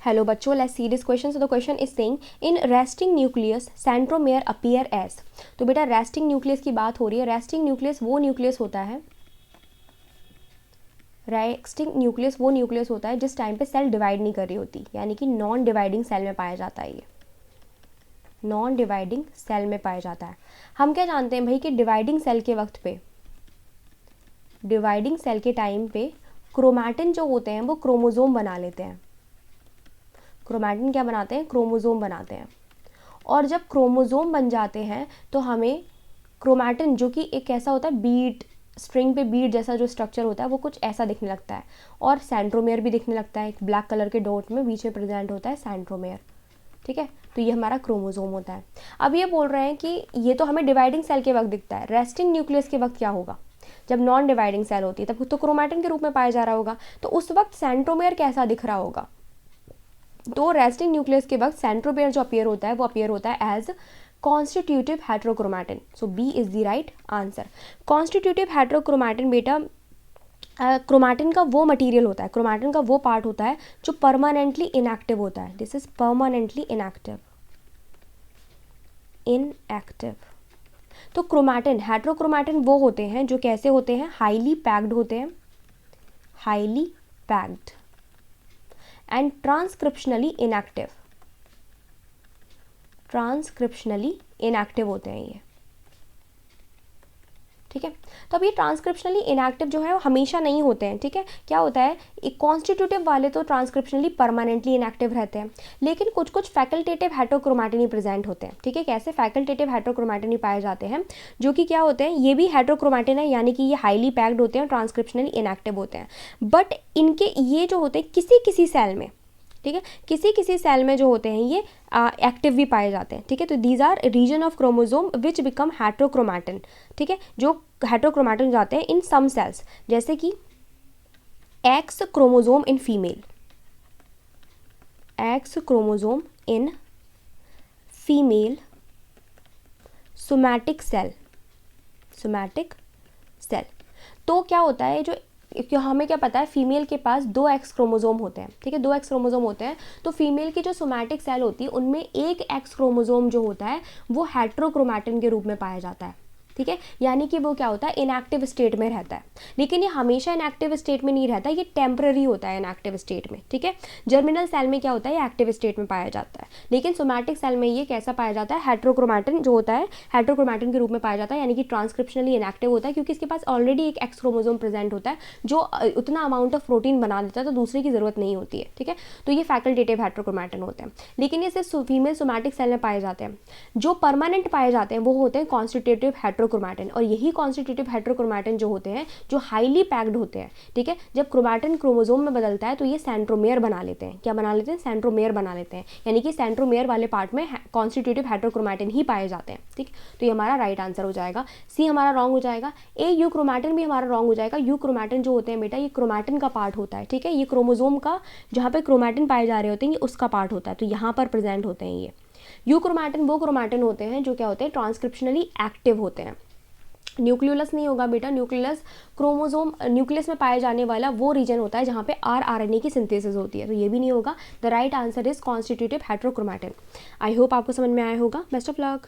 Hello बच्चों, let's see this question. So the question is saying in resting nucleus centromere appear as. तो बेटा resting nucleus की बात हो रही है. resting nucleus वो nucleus होता है, resting nucleus वो nucleus होता है जिस टाइम पे सेल डिवाइड नहीं कर रही होती, यानी कि नॉन डिवाइडिंग सेल में पाया जाता है. ये नॉन डिवाइडिंग सेल में पाया जाता है. हम क्या जानते हैं भाई कि डिवाइडिंग सेल के वक्त पे, डिवाइडिंग सेल के टाइम पे क्रोमैटिन जो होते हैं वो क्रोमोसोम बना लेते हैं. क्रोमैटिन क्या बनाते हैं? क्रोमोसोम बनाते हैं. और जब क्रोमोसोम बन जाते हैं तो हमें क्रोमैटिन, जो कि एक ऐसा होता है बीट, स्ट्रिंग पे बीट जैसा जो स्ट्रक्चर होता है, वो कुछ ऐसा दिखने लगता है. और सेंट्रोमेयर भी दिखने लगता है. एक ब्लैक कलर के डॉट में बीच में प्रेजेंट होता है सेंट्रोमेयर. ठीक है, तो ये हमारा क्रोमोसोम होता है. अब ये बोल रहे हैं कि ये तो हमें डिवाइडिंग सेल के वक्त दिखता है. रेस्टिंग न्यूक्लियस के वक्त क्या होगा? जब नॉन डिवाइडिंग सेल होती है तब तो क्रोमैटिन के रूप में पाया जा रहा होगा. तो उस वक्त सेंट्रोमेयर कैसा दिख रहा होगा? तो रेस्टिंग न्यूक्लियस के वक्त सेंट्रोमेयर जो अपीयर होता है वो अपीयर होता है as constitutive heterochromatin. So B is the right answer. Constitutive heterochromatin बेटा क्रोमैटिन का वो मटेरियल होता है, क्रोमैटिन का वो पार्ट होता है जो परमानेंटली इनएक्टिव होता है. This is permanently inactive. Inactive. तो क्रोमैटिन, हेट्रोक्रोमैटिन वो होते हैं जो कैसे होते हैं? हाईली पैक्ड होते हैं. Highly packed and transcriptionally inactive. Transcriptionally inactive होते हैं ये. ठीक है, तो अब ये ट्रांसक्रिप्शनली इनएक्टिव जो है वो हमेशा नहीं होते हैं. ठीक है, क्या होता है, एक कॉन्स्टिट्यूटिव वाले तो ट्रांसक्रिप्शनली परमानेंटली इनएक्टिव रहते हैं, लेकिन कुछ कुछ फैकल्टेटिव हेट्रोक्रोमैटिन ही प्रेजेंट होते हैं. ठीक है, कैसे? फैकल्टेटिव हेट्रोक्रोमैटिन ही पाए जाते हैं जो कि क्या होते हैं, ये भी हेट्रोक्रोमैटिन है, यानी कि ये हाईली पैक्ड होते हैं, ट्रांसक्रिप्शनली इनएक्टिव होते हैं. बट इनके ये जो होते हैं किसी किसी सेल में, ठीक है, किसी किसी सेल में जो होते हैं ये एक्टिव भी पाए जाते हैं. ठीक है, तो these are region of chromosome which become heterochromatin. ठीक है, जो हेट्रोक्रोमैटिन जाते हैं इन सम सेल्स, जैसे कि X chromosome in female. X chromosome in female somatic cell. Somatic cell. तो क्या होता है, जो हमें क्या पता है, फीमेल के पास 2 एक्स क्रोमोसोम होते हैं. ठीक है, 2 एक्स क्रोमोसोम होते हैं. तो फीमेल की जो सोमैटिक सेल होती है उनमें एक एक्स क्रोमोसोम जो होता है वो हेट्रोक्रोमैटिन के रूप में पाया जाता है. ठीक है, यानी कि वो क्या होता है, इनएक्टिव स्टेट में रहता है. लेकिन ये हमेशा इनएक्टिव स्टेट में नहीं रहता, ये टेम्पररी होता है इनएक्टिव स्टेट में. ठीक है, जर्मिनल सेल में क्या होता है, ये एक्टिव स्टेट में पाया जाता है. लेकिन सोमैटिक सेल में ये कैसा पाया जाता है, हेट्रोक्रोमैटिन जो होता है हेट्रोक्रोमैटिन के रूप में पाया जाता है, यानी कि ट्रांसक्रिप्शनली इनएक्टिव होता है, क्योंकि इसके पास ऑलरेडी एक एक्स क्रोमोसोम प्रेजेंट होता है जो उतना अमाउंट ऑफ प्रोटीन बना देता है, तो दूसरे की जरूरत नहीं होती है. ठीक है, तो ये फैकल्टेटिव हेट्रोक्रोमैटिन होते हैं. लेकिन ये सिर्फ फीमेल सोमैटिक सेल में पाए जाते हैं. जो परमानेंट पाए जाते हैं वो होते हैं कॉन्स्टिट्यूटिव हेट्रोक्रोमैटिन. और यही कॉन्स्टिट्यूटिव हेट्रोक्रोमैटिन जो होते हैं जो हाईली पैक्ड होते हैं. ठीक है, जब क्रोमैटिन क्रोमोसोम में बदलता है तो ये सेंट्रोमेयर बना लेते हैं. क्या बना लेते हैं? सेंट्रोमेयर बना लेते हैं, यानी कि सेंट्रोमेयर वाले पार्ट में कॉन्स्टिट्यूटिव हेट्रोक्रोमैटिन ही पाए जाते हैं. ठीक, तो ये हमारा राइट आंसर हो जाएगा. सी हमारा रॉन्ग हो जाएगा. ए यू क्रोमैटिन भी हमारा रॉन्ग हो जाएगा. यू क्रोमैटिन जो होते हैं बेटा ये क्रोमैटिन का पार्ट होता है. ठीक है, ये क्रोमोसोम का जहाँ पे क्रोमैटिन पाए जा रहे होते हैं ये उसका पार्ट होता है, तो यहाँ पर प्रेजेंट होते हैं ये. यू क्रोमैटिन वो क्रोमैटिन होते हैं जो क्या होते हैं, ट्रांसक्रिप्शनली एक्टिव होते हैं. न्यूक्लियोलस नहीं होगा बेटा. न्यूक्लियोलस क्रोमोसोम, न्यूक्लियस में पाए जाने वाला वो रीजन होता है जहाँ पे आरएनए की सिंथेसिस होती है, तो ये भी नहीं होगा. The right answer is constitutive heterochromatin. I hope आपको समझ में आया होगा. Best of luck.